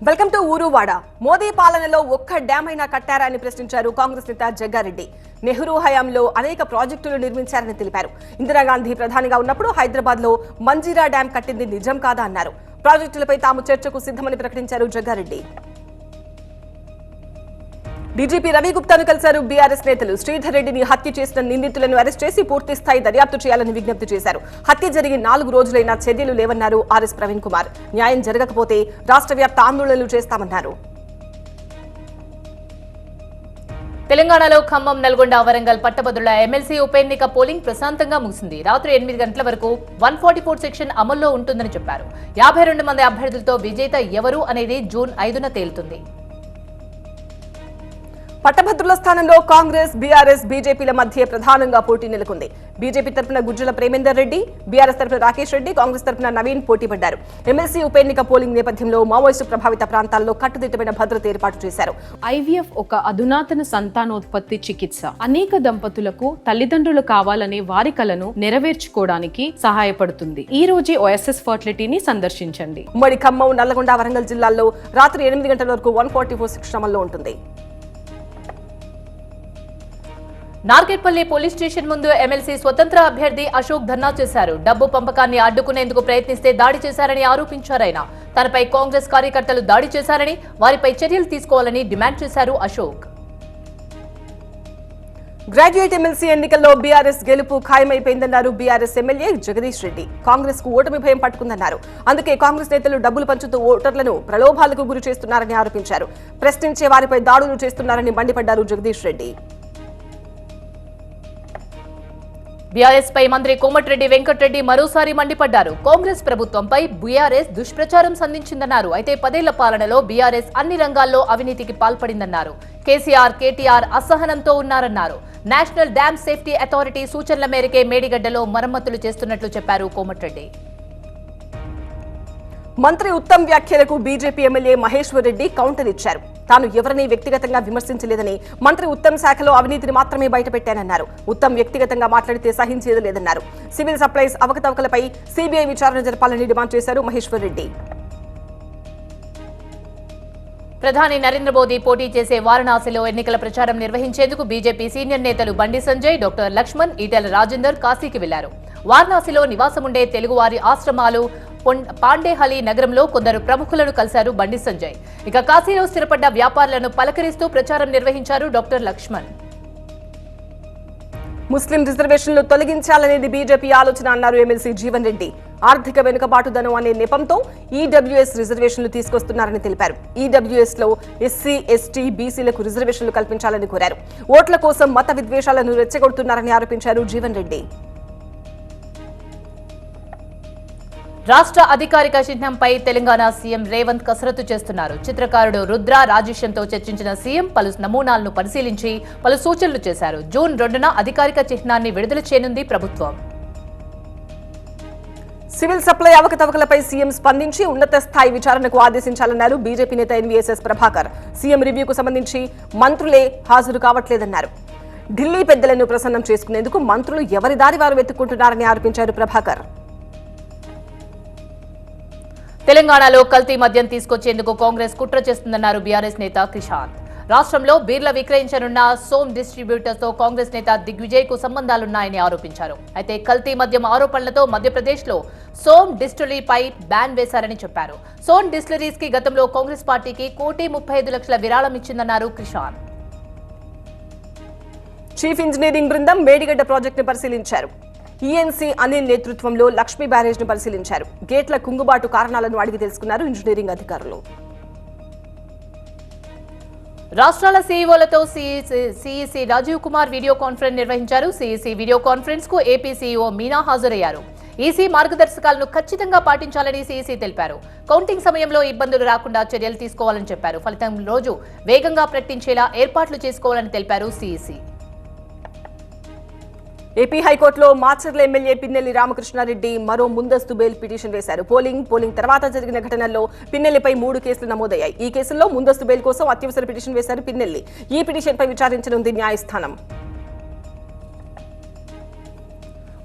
Welcome to ఊరువాడ. Modi పాలనలో ఒక్క dam అయినా కట్టారా అని ప్రశ్నించారు కాంగ్రెస్ నేత జగ్గారెడ్డి. నెహ్రూ హయాంలో అనేక ప్రాజెక్టులు నిర్మించారని తెలిపారు. ఇందిరాగాంధీ ప్రధానిగా ఉన్నప్పుడు హైదరాబాద్ లో మంజీరా డ్యాం కట్టింది నిజం కాదా అన్నారు. ప్రాజెక్టులపై తాము చర్చకు సిద్ధమని ప్రకటించారు జగ్గారెడ్డి. డీజీపీ రవి గుప్తాను కలిశారు బీఆర్ఎస్ నేతలు. శ్రీధర్ రెడ్డిని హత్య చేసిన నిందితులను అరెస్ట్ చేసి పూర్తి స్థాయి దర్యాప్తు చేయాలని విజ్ఞప్తి చేశారు. హత్య జరిగి 4 రోజులైనా చర్యలు లేవన్నారు ఆర్ఎస్ ప్రవీణ్ కుమార్. న్యాయం జరగకపోతే రాష్ట్ర వ్యాప్త ఆందోళనలు చేస్తామన్నారు. తెలంగాణలో ఖమ్మం, నల్గొండ, వరంగల్ పట్టభద్రుల ఎమ్మెల్సీ ఉప ఎన్నిక పోలింగ్ ప్రశాంతంగా ముగిసింది. రాత్రి 8 గంటల వరకు 144 సెక్షన్ అమల్లో ఉంటుందని చెప్పారు. 52 మంది అభ్యర్థులతో విజేత ఎవరు అనేది జూన్ 5న తేలుతుంది. పట్టభద్రుల స్థానంలో కాంగ్రెస్, బీఆర్ఎస్, బీజేపీల మధ్య ప్రధానంగా పోటీ నెలకొంది. బీజేపీ తరఫున గుజ్జల ప్రేమేందర్ రెడ్డి, బీఆర్ఎస్ తరఫున రాకేష్ రెడ్డి, కాంగ్రెస్ తరఫున నవీన్ పోటీ పడ్డారు. ఎమ్మెల్సీ ఉప ఎన్నిక పోలింగ్ నేపథ్యంలో మావోయిస్టు ప్రభావిత ప్రాంతాల్లో కట్టుదిట్టమైన భద్రత ఏర్పాటు చేశారు. ఐవీఎఫ్ ఒక అధునాతన సంతానోత్పత్తి చికిత్స. అనేక దంపతులకు తల్లిదండ్రులు కావాలనే వారి కలను నెరవేర్చుకోవడానికి సహాయపడుతుంది. ఈ రోజే ఓఎస్ఎస్ ఫర్టిలిటీని సందర్శించండి. ఉమ్మడి ఖమ్మం, నల్లగొండ, వరంగల్ జిల్లాల్లో రాత్రి 8 గంటల వరకు 144 సెక్షన్ అమల్లో ఉంటుంది. నార్కెట్పల్లి పోలీస్ స్టేషన్ ముందు ఎమ్మెల్సీ స్వతంత్ర అభ్యర్థి అశోక్ ధర్నా చేశారు. డబ్బు పంపకాన్ని అడ్డుకునేందుకు ప్రయత్నిస్తే దాడి చేశారని ఆరోపించారాయన. తనపై కాంగ్రెస్ కార్యకర్తలు దాడి చేశారని, వారిపై చర్యలు తీసుకోవాలని డిమాండ్ చేశారు అశోక్. గ్రాడ్యుయేట్ ఎమ్మెల్సీ ఎన్నికల్లో బీఆర్ఎస్ గెలుపు ఖాయమైపోయిందన్నారు బీఆర్ఎస్ ఎమ్మెల్యే జగదీష్ రెడ్డి. కాంగ్రెస్ కు ఓటమి భయం పట్టుకుందన్నారు. అందుకే కాంగ్రెస్ నేతలు డబ్బులు పంచుతూ ఓటర్లను ప్రలోభాలకు గురి చేస్తున్నారని ఆరోపించారు. ప్రశ్నించే వారిపై దాడులు చేస్తున్నారని మండిపడ్డారు జగదీష్ రెడ్డి. బీఆర్ఎస్ పై మంత్రి కోమటిరెడ్డి వెంకటరెడ్డి మరోసారి మండిపడ్డారు. కాంగ్రెస్ ప్రభుత్వంపై బీఆర్ఎస్ దుష్ప్రచారం సంధించిందన్నారు. అయితే 10 ఏళ్ల పాలనలో బీఆర్ఎస్ అన్ని రంగాల్లో అవినీతికి పాల్పడిందన్నారు. కేసీఆర్, కేటీఆర్ అసహనంతో ఉన్నారన్నారు. నేషనల్ డ్యామ్ సేఫ్టీ అథారిటీ సూచనల మేరకే మేడిగడ్డలో మరమ్మతులు చేస్తున్నట్లు చెప్పారు కోమటిరెడ్డి. మంత్రి ఉత్తమ్ వ్యాఖ్యలకు BJP MLA Maheshwar Reddy counter ఇచ్చారు. తాను ఎవరిని వ్యక్తిగతంగా విమర్శించలేదని, మంత్రి ఉత్తమ్ శాఖలో అవినీతిని మాత్రమే బయటపెట్టానన్నారు. ఉత్తమ్ వ్యక్తిగతంగా మాట్లాడితే సహించేది లేదన్నారు. సివిల్ సప్లైస్ అవకతవకలపై సీబీఐ విచారణ జరపాలని డిమాండ్ చేశారు మహేశ్వర్ రెడ్డి. ప్రధాని నరేంద్ర మోదీ పోటీ చేసే వారణాసిలో ఎన్నికల ప్రచారం నిర్వహించేందుకు బీజేపీ సీనియర్ నేతలు బండి సంజయ్, డాక్టర్ లక్ష్మణ్, ఈటెల రాజేందర్ కాశీకి వెళ్లారు. వారణాసిలో నివాసముండే తెలుగువారి ఆశ్రమాలు పాండేహలి నగరంలో కొందరు ప్రముఖులను కలిశారు బండి సంజయ్. ఇక కాశీలో స్థిరపడ్డ వ్యాపారులను పలకరిస్తూ ప్రచారం నిర్వహించారు డాక్టర్ లక్ష్మణ్. ముస్లిం రిజర్వేషన్లు తొలగించాలనేది బీజేపీ ఆలోచన అన్నారు ఎమ్మెల్సీ జీవన్ రెడ్డి. ఆర్థిక వెనుకబాటుదనం అనే నెపంతో ఈడబ్ల్యూఎస్ రిజర్వేషన్లు తీసుకొస్తున్నారని తెలిపారు. ఈడబ్ల్యూఎస్ లో ఎస్సీ, ఎస్టీ, బీసీలకు రిజర్వేషన్లు కల్పించాలని కోరారు. ఓట్ల కోసం మత విద్వేషాలను రెచ్చగొడుతున్నారని ఆరోపించారు జీవన్ రెడ్డి. రాష్ట్ర అధికారిక చిహ్నంపై తెలంగాణ సీఎం రేవంత్ కసరత్తు చేస్తున్నారు. చిత్రకారుడు రుద్ర రాజేశంతో చర్చించిన సీఎం పలు నమూనాలను పరిశీలించి పలు సూచనలు చేశారు. జూన్ 2న అధికారిక చిహ్నాన్ని విడుదల చేయనుంది ప్రభుత్వం. సివిల్ సప్లై అవకతవకలపై సీఎం స్పందించి ఉన్నత స్థాయి విచారణకు ఆదేశించాలన్నారు బీజేపీ నేత ఎన్వీఎస్ఎస్ ప్రభాకర్. సీఎం రివ్యూకు సంబంధించి మంత్రులే హాజరు కావట్లేదన్నారు. ఢిల్లీ పెద్దలను ప్రసన్నం చేసుకునేందుకు మంత్రులు ఎవరి దారి వారు వెతుక్కుంటున్నారని ఆరోపించారు ప్రభాకర్. తెలంగాణలో కల్తీ మద్యం తీసుకొచ్చేందుకు కాంగ్రెస్ కుట్ర చేస్తుందన్నారు బీఆర్ఎస్ నేత క్రిషాంత్. రాష్ట్రంలో బీర్ల విక్రయించనున్న సోమ్ డిస్ట్రిబ్యూటర్స్ తో కాంగ్రెస్ నేత దిగ్విజయ్ కు సంబంధాలున్నాయని ఆరోపించారు. అయితే కల్తీ మద్యం ఆరోపణలతో మధ్యప్రదేశ్ లో సోమ్ డిస్టిలరీపై బ్యాన్ వేశారని చెప్పారు. సోమ్ డిస్టిలరీస్ కి గతంలో కాంగ్రెస్ పార్టీకి 1,35,00,000 విరాళం ఇచ్చిందన్నారు క్రిషాంత్. చీఫ్ ఇంజనీరింగ్ బృందం మేడిగడ్డ ప్రాజెక్టును పరిశీలించారు. ఈఎన్సీ అనిల్ నేతృత్వంలో లక్ష్మీ బ్యారేజ్ ను పరిశీలించారు. గేట్ల కుంగుబాటు కారణాలను అడిగి తెలుసుకున్నారు ఇంజనీరింగ్ అధికారులు. రాష్ట్రాల సీఈఓలతో CEC Rajiv Kumar video conference నిర్వహించారు. సీఈసీ వీడియో కాన్ఫరెన్స్ కు ఏపీ సీఈఓ మీనా హాజరయ్యారు. ఈసీ మార్గదర్శకాలను ఖచ్చితంగా పాటించాలని సీఈసీ తెలిపారు. కౌంటింగ్ సమయంలో ఇబ్బందులు రాకుండా చర్యలు తీసుకోవాలని చెప్పారు. ఫలితం రోజు వేగంగా ప్రకటించేలా ఏర్పాట్లు చేసుకోవాలని తెలిపారు సీఈసీ. ఏపీ హైకోర్టులో మాచర్ల ఎమ్మెల్యే పిన్నెల్లి రామకృష్ణారెడ్డి మరో ముందస్తు బెయిల్ పిటిషన్ వేశారు. పోలింగ్ తర్వాత జరిగిన ఘటనల్లో పిన్నెల్లిపై 3 కేసులు నమోదయ్యాయి. ఈ కేసుల్లో ముందస్తు బెయిల్ కోసం అత్యవసర పిటిషన్ వేశారు పిన్నెల్లి. ఈ పిటిషన్పై విచారించనుంది న్యాయస్థానం.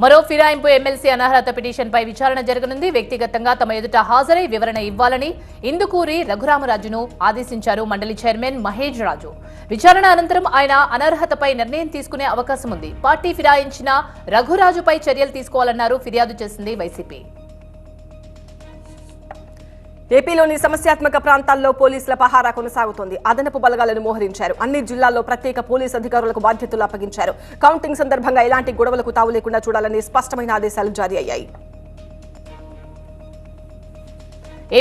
మరో ఫిరాయింపు ఎమ్మెల్సీ అనర్హత పిటిషన్పై విచారణ జరగనుంది. వ్యక్తిగతంగా తమ ఎదుట హాజరై వివరణ ఇవ్వాలని ఇందుకూరి రఘురామరాజును ఆదేశించారు మండలి చైర్మన్ మహేష్ రాజు. విచారణ అనంతరం ఆయన అనర్హతపై నిర్ణయం తీసుకునే అవకాశం ఉంది. పార్టీ ఫిరాయించిన రఘురాజుపై చర్యలు తీసుకోవాలన్నారు. ఫిర్యాదు చేసింది వైసీపీ. ఏపీలోని సమస్యాత్మక ప్రాంతాల్లో పోలీసుల పహారా కొనసాగుతోంది. అదనపు బలగాలను మోహరించారు. అన్ని జిల్లాల్లో ప్రత్యేక పోలీసు అధికారులకు బాధ్యతలు అప్పగించారు. కౌంటింగ్ సందర్భంగా ఎలాంటి గొడవలకు తావు లేకుండా చూడాలని స్పష్టమైన ఆదేశాలు జారీ అయ్యాయి.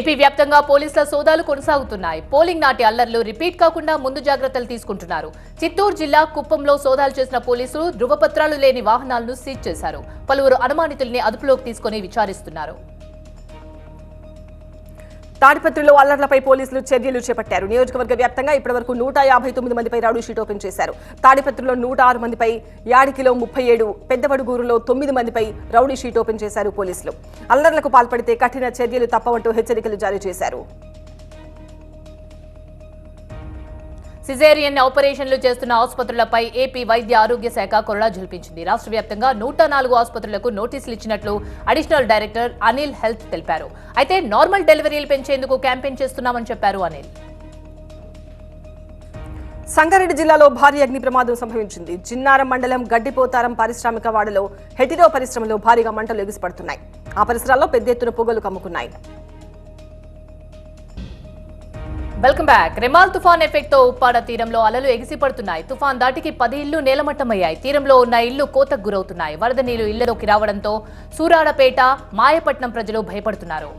ఏపీ వ్యాప్తంగా పోలీసుల సోదాలు కొనసాగుతున్నాయి. పోలింగ్ నాటి అల్లర్లు రిపీట్ కాకుండా ముందు జాగ్రత్తలు తీసుకుంటున్నారు. చిత్తూరు జిల్లా కుప్పంలో సోదాలు చేసిన పోలీసులు ధృవపత్రాలు లేని వాహనాలను సీజ్ చేశారు. పలువురు అనుమానితుల్ని అదుపులోకి తీసుకుని విచారిస్తున్నారు. తాడిపత్రిలో అల్లర్లపై పోలీసులు చర్యలు చేపట్టారు. నియోజకవర్గ వ్యాప్తంగా ఇప్పటివరకు 159 మందిపై రౌడీ షీట్ ఓపెన్ చేశారు. తాడిపత్రిలో 106 మందిపై, యాడికిలో 37, పెద్దవడుగూరులో 9 మందిపై రౌడీ షీట్ ఓపెన్ చేశారు పోలీసులు. అల్లర్లకు పాల్పడితే కఠిన చర్యలు తప్పవంటూ హెచ్చరికలు జారీ చేశారు. సిజేరియన్ ఆపరేషన్లు చేస్తున్న ఆసుపత్రులపై ఏపీ వైద్య ఆరోగ్య శాఖ కొరడా జల్పించింది. రాష్ట్ర వ్యాప్తంగా 104 ఆసుపత్రులకు నోటీసులు ఇచ్చినట్లు అడిషనల్ డైరెక్టర్ అనిల్ హెల్త్ తెలిపారు. అయితే నార్మల్ డెలివరీలు పెంచేందుకు క్యాంపెయిన్ చేస్తున్నామని చెప్పారు అనిల్. సంగారెడ్డి జిల్లాలో భారీ అగ్ని ప్రమాదం సంభవించింది. జిన్నారం మండలం గడ్డిపోతారం పారిశ్రామిక వాడలో హెటిరో పరిశ్రమలో భారీగా మంటలు ఎగిసిపడుతున్నాయి. ఆ పరిసరాల్లో పెద్ద ఎత్తున పొగలు కమ్ముకున్నాయి. Welcome back. రెమాల్ తుఫాన్ ఎఫెక్ట్ తో ఉప్పాడ తీరంలో అలలు ఎగిసిపడుతున్నాయి. తుఫాన్ దాటికి 10 ఇళ్లు నేలమట్టమయ్యాయి. తీరంలో ఉన్న ఇళ్లు కోతకు గురవుతున్నాయి. వరద నీరు ఇళ్లలోకి రావడంతో సూరాడపేట, మాయపట్నం ప్రజలు భయపడుతున్నారు.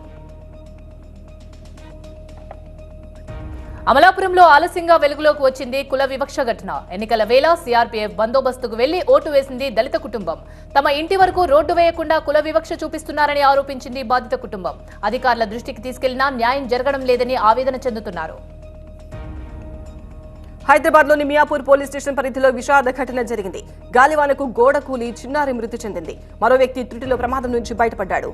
అమలాపురంలో ఆలస్యంగా వెలుగులోకి వచ్చింది కుల వివక్ష ఘటన. ఎన్నికల వేళ సీఆర్పీఎఫ్ బందోబస్తుకు వెళ్లి ఓటు వేసింది దళిత కుటుంబం. తమ ఇంటి వరకు రోడ్డు వేయకుండా కుల వివక్ష చూపిస్తున్నారని ఆరోపించింది బాధిత కుటుంబం. అధికారుల దృష్టికి తీసుకెళ్లినా న్యాయం జరగడం లేదని ఆవేదన చెందుతున్నారు. హైదరాబాద్లోని మియాపూర్ పోలీస్ స్టేషన్ పరిధిలో విషాద ఘటన జరిగింది. గాలివానకు గోడ కూలి చిన్నారి మృతి చెందింది. మరో వ్యక్తి త్రుటిలో ప్రమాదం నుంచి బయటపడ్డాడు.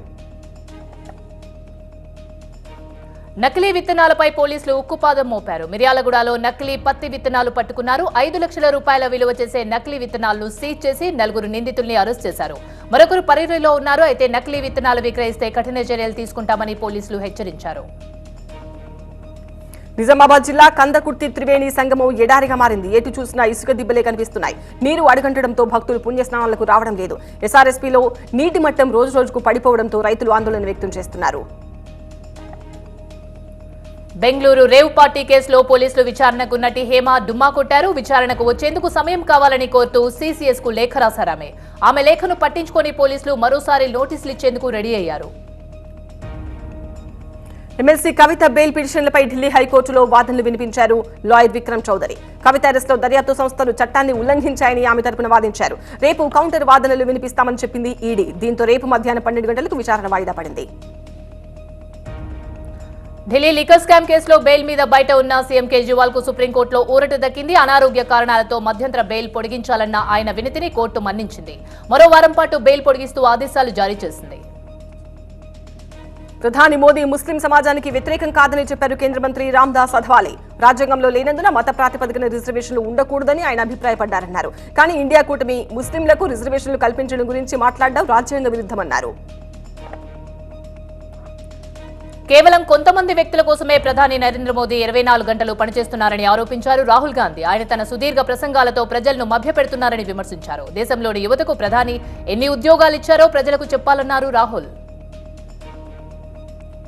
నకిలీ విత్తనాలపై పోలీసులు ఉక్కుపాదం మోపారు. మిర్యాలగూడలో నకిలీ పత్తి విత్తనాలు పట్టుకున్నారు. 5 లక్షల రూపాయల విలువ చేసే నకిలీ విత్తనాలను సీజ్ చేసి 4 నిందితుల్ని అరెస్ట్ చేశారు. మరొకరు పరిధిలో ఉన్నారు. అయితే నకిలీ విత్తనాలు విక్రయిస్తే కఠిన చర్యలు తీసుకుంటామని పోలీసులు హెచ్చరించారు. నిజామాబాద్ జిల్లా కందకుర్తి త్రివేణి సంగమం ఎడారిగా మారింది. ఎటు చూసినా ఇసుక దిబ్బలే కనిపిస్తున్నాయి. నీరు అడుగంటడంతో భక్తులు పుణ్యస్నానాలకు రావడం లేదు. ఎస్ఆర్ఎస్పీలో నీటి మట్టం రోజురోజుకు పడిపోవడంతో రైతులు ఆందోళన వ్యక్తం చేస్తున్నారు. బెంగళూరు రేవ్ పార్టీ కేసులో పోలీసులు విచారణకు నటి హేమ డుమ్మా కొట్టారు. విచారణకు వచ్చేందుకు సమయం కావాలని కోరుతూ సీసీఎస్ కు లేఖ రాశారామె. ఆమె లేఖను పట్టించుకొని పోలీసులు మరోసారి నోటీసులు ఇచ్చేందుకు రెడీ అయ్యారు. ఎమ్మెల్సీ కవిత బెయిల్ పిటిషన్లపై ఢిల్లీ హైకోర్టులో వాదనలు వినిపించారు లాయర్ విక్రమ్ చౌదరి. కవిత అరెస్టులో దర్యాప్తు సంస్థలు చట్టాన్ని ఉల్లంఘించాయని ఆమె తరపున వాదించారు. రేపు కౌంటర్ వాదనలు వినిపిస్తామని చెప్పింది ఈడీ. దీంతో రేపు మధ్యాహ్నం 12 గంటలకు విచారణ వాయిదా పడింది. ఢిల్లీ లిక్కర్ స్కామ్ కేసులో బెయిల్ మీద బయట ఉన్న సీఎం కేజ్రీవాల్ కు సుప్రీంకోర్టులో ఊరట దక్కింది. అనారోగ్య కారణాలతో మధ్యంతర బెయిల్ పొడిగించాలన్న ఆయన వినతిని కోర్టు మన్నించింది. మరో వారం పాటు బెయిల్ పొడిగిస్తూ ఆదేశాలు జారీ చేసింది. ప్రధాని మోదీ ముస్లిం సమాజానికి వ్యతిరేకం కాదని చెప్పారు కేంద్ర మంత్రి రామ్దాస్ అథవాలే. రాజ్యాంగంలో లేనందున మత ప్రాతిపదికన రిజర్వేషన్లు ఉండకూడదని ఆయన అభిప్రాయపడ్డారన్నారు. కానీ ఇండియా కూటమి ముస్లింలకు రిజర్వేషన్లు కల్పించడం గురించి మాట్లాడడం రాజ్యాంగ విరుద్ధమన్నారు. కేవలం కొంతమంది వ్యక్తుల కోసమే ప్రధాని నరేంద్ర మోదీ 24 గంటలు పనిచేస్తున్నారని ఆరోపించారు రాహుల్ గాంధీ. ఆయన తన సుదీర్ఘ ప్రసంగాలతో ప్రజలను మభ్యపెడుతున్నారని విమర్శించారు. దేశంలోని యువతకు ప్రధాని ఎన్ని ఉద్యోగాలు ఇచ్చారో ప్రజలకు చెప్పాలన్నారు రాహుల్.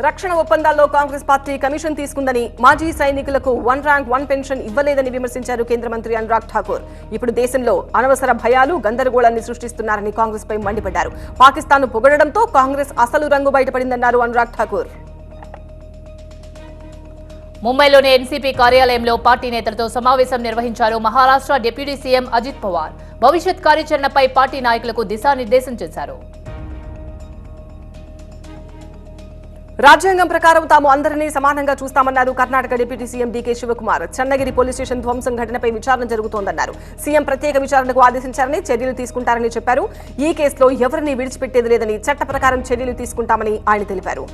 రక్షణ ఒప్పందాల్లో కాంగ్రెస్ పార్టీ కమిషన్ తీసుకుందని, మాజీ సైనికులకు 1 ర్యాంక్ 1 పెన్షన్ ఇవ్వలేదని విమర్శించారు కేంద్ర మంత్రి అనురాగ్ ఠాకూర్. ఇప్పుడు దేశంలో అనవసర భయాలు, గందరగోళాన్ని సృష్టిస్తున్నారని కాంగ్రెస్ పై మండిపడ్డారు. పాకిస్తాన్ పొగడడంతో కాంగ్రెస్ అసలు రంగు బయటపడిందన్నారు అనురాగ్ ఠాకూర్. ముంబైలోని ఎన్సీపీ కార్యాలయంలో పార్టీ నేతలతో సమావేశం నిర్వహించారు మహారాష్ట్ర డిప్యూటీ సీఎం అజిత్ పవార్. భవిష్యత్ కార్యాచరణపై పార్టీ నాయకులకు దిశానిర్దేశం చేశారు. రాజ్యాంగం ప్రకారం తాము అందరినీ సమానంగా చూస్తామన్నారు Karnataka deputy CM DK Shivakumar. Channagiri police station ధ్వంసం ఘటనపై విచారణ జరుగుతోందన్నారు. సీఎం ప్రత్యేక విచారణకు ఆదేశించారని, చర్యలు తీసుకుంటారని చెప్పారు. ఈ కేసులో ఎవరిని విడిచిపెట్టేది లేదని, చట్ట ప్రకారం చర్యలు తీసుకుంటామని ఆయన తెలిపారు.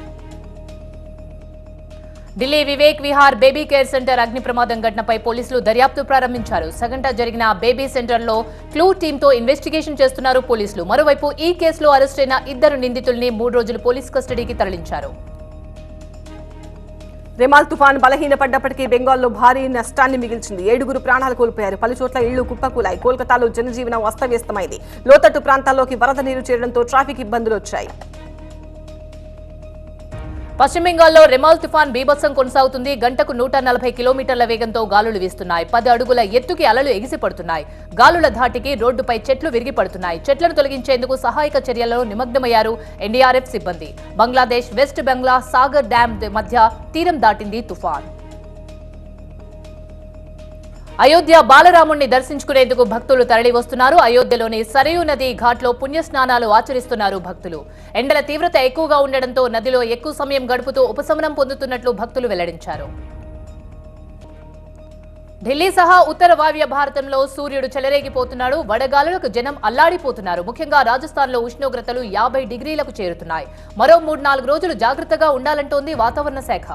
Delhi Vivek Vihar baby care centre అగ్ని ప్రమాదం ఘటనపై పోలీసులు దర్యాప్తు ప్రారంభించారు. సగంట జరిగిన బేబీ సెంటర్లో క్లూ టీంతో ఇన్వెస్టిగేషన్ చేస్తున్నారు పోలీసులు. మరోవైపు ఈ కేసులో అరెస్టైన 2 నిందితుల్ని 3 రోజులు పోలీస్ కస్టడీకి తరలించారు. రెమాల్ తుఫాన్ బలహీనపడ్డప్పటికీ బెంగాల్లో భారీ నష్టాన్ని మిగిల్చింది. 7 ప్రాణాలు కోల్పోయారు. పలు చోట్ల ఇళ్లు కుప్పకూలాయి. కోల్కతాలో జనజీవనం అస్తవ్యస్తమైంది. లోతట్టు ప్రాంతాల్లోకి వరద నీరు చేరడంతో ట్రాఫిక్ ఇబ్బందులు వచ్చాయి. పశ్చిమ బెంగాల్లో రెమాల్ తుఫాన్ బీభత్సం కొనసాగుతుంది. గంటకు 140 కిలోమీటర్ల వేగంతో గాలులు వీస్తున్నాయి. 10 అడుగుల ఎత్తుకి అలలు ఎగిసిపడుతున్నాయి. గాలుల ధాటికి రోడ్డుపై చెట్లు విరిగి పడుతున్నాయి. చెట్లను తొలగించేందుకు సహాయక చర్యలలో నిమగ్నమయ్యారు ఎన్డీఆర్ఎఫ్ సిబ్బంది. బంగ్లాదేశ్ వెస్ట్ బెంగ్లా సాగర్ డ్యాం మధ్య తీరం దాటింది తుఫాన్. అయోధ్య బాలరాముణ్ణి దర్శించుకునేందుకు భక్తులు తరలి వస్తున్నారు. అయోధ్యలోని సరయూ నది ఘాట్లో పుణ్యస్నానాలు ఆచరిస్తున్నారు భక్తులు. ఎండల తీవ్రత ఎక్కువగా ఉండడంతో నదిలో ఎక్కువ సమయం గడుపుతూ ఉపశమనం పొందుతున్నట్లు భక్తులు వెల్లడించారు. ఢిల్లీ సహా ఉత్తర వాయువ్య భారతంలో సూర్యుడు చెలరేగిపోతున్నాడు. వడగాలులకు జనం అల్లాడిపోతున్నారు. ముఖ్యంగా రాజస్థాన్లో ఉష్ణోగ్రతలు 50 డిగ్రీలకు చేరుతున్నాయి. మరో 3-4 రోజులు జాగ్రత్తగా ఉండాలంటోంది వాతావరణ శాఖ.